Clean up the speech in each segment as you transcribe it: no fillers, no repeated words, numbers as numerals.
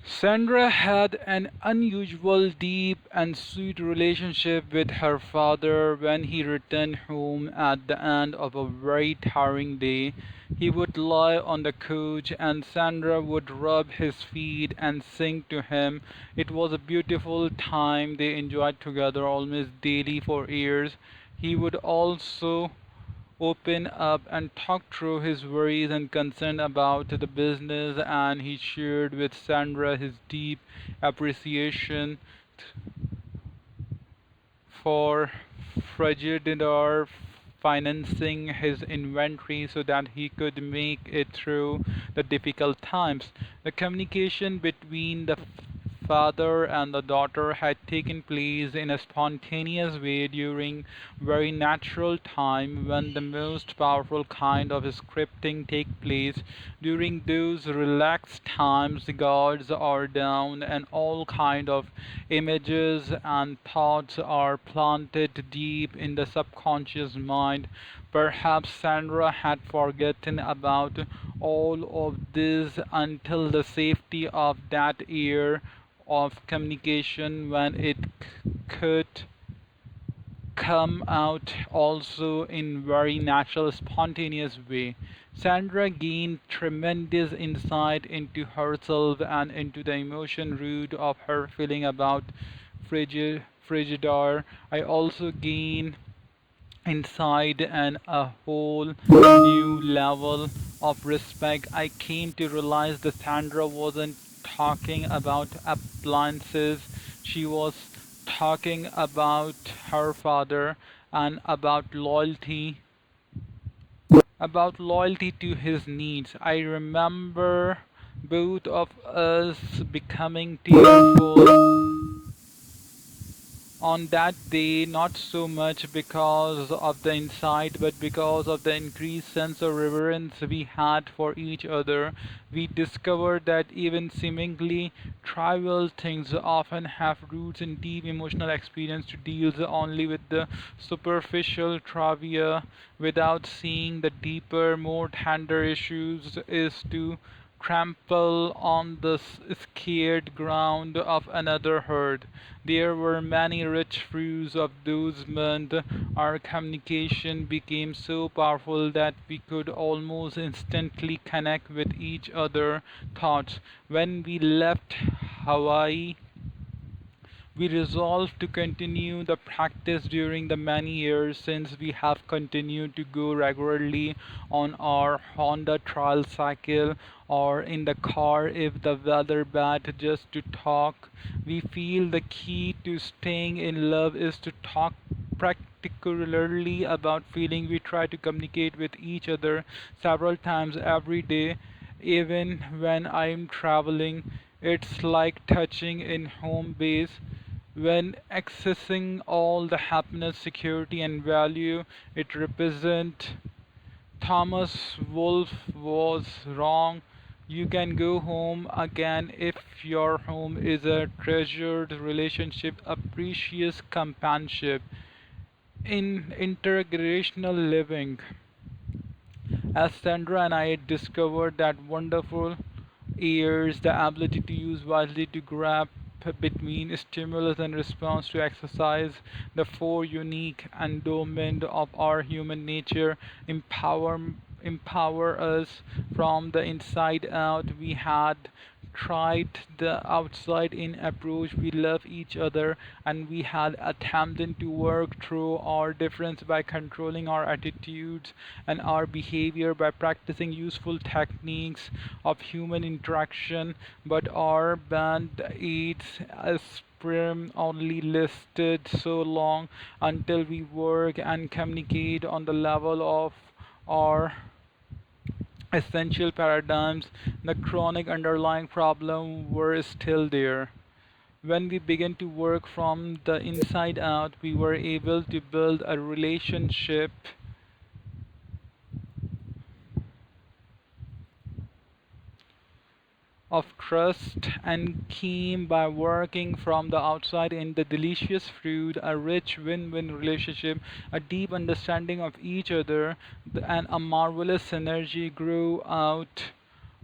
Sandra had an unusual, deep, and sweet relationship with her father. When he returned home at the end of a very tiring day, he would lie on the couch and Sandra would rub his feet and sing to him. It was a beautiful time they enjoyed together almost daily for years. He would also open up and talk through his worries and concern about the business, and he shared with Sandra his deep appreciation for Frigidor financing his inventory so that he could make it through the difficult times. The communication between the father and the daughter had taken place in a spontaneous way during very natural time when the most powerful kind of scripting take place. During those relaxed times, the guards are down and all kind of images and thoughts are planted deep in the subconscious mind. Perhaps Sandra had forgotten about all of this until the safety of that ear of communication when it could come out also in very natural spontaneous way. Sandra gained tremendous insight into herself and into the emotion root of her feeling about Frigidar. I also gained insight and a whole new level of respect. I came to realize that Sandra wasn't talking about appliances, she was talking about her father and about loyalty to his needs. I remember both of us becoming tearful on that day, not so much because of the insight, but because of the increased sense of reverence we had for each other. We discovered that even seemingly trivial things often have roots in deep emotional experience to deal only with the superficial trivia without seeing the deeper, more tender issues is to trample on the scared ground of another herd. There were many rich fruits of those months. Our communication became so powerful that we could almost instantly connect with each other thoughts. When we left Hawaii, we resolved to continue the practice during the many years since we have continued to go regularly on our Honda trial cycle or in the car if the weather bad just to talk. We feel the key to staying in love is to talk particularly about feeling. We try to communicate with each other several times every day even when I'm traveling. It's like touching in home base when accessing all the happiness, security, and value it represents. Thomas Wolfe was wrong. You can go home again if your home is a treasured relationship, a precious companionship. In intergenerational living, as Sandra and I discovered that wonderful ears, the ability to use wisely to grab between stimulus and response to exercise the four unique endowment of our human nature, empower us from the inside out. We had tried the outside in approach. We love each other and we had attempted to work through our difference by controlling our attitudes and our behavior by practicing useful techniques of human interaction, but our band aids aspirin only listed so long until we work and communicate on the level of our essential paradigms. The chronic underlying problem were still there. When we began to work from the inside out, we were able to build a relationship of trust and came by working from the outside in the delicious fruit, a rich win-win relationship, a deep understanding of each other, and a marvelous synergy grew out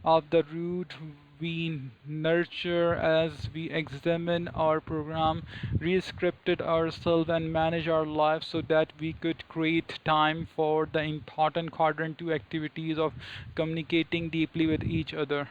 of the root we nurture, as we examine our program, re-scripted ourselves and manage our lives so that we could create time for the important quadrant 2 activities of communicating deeply with each other.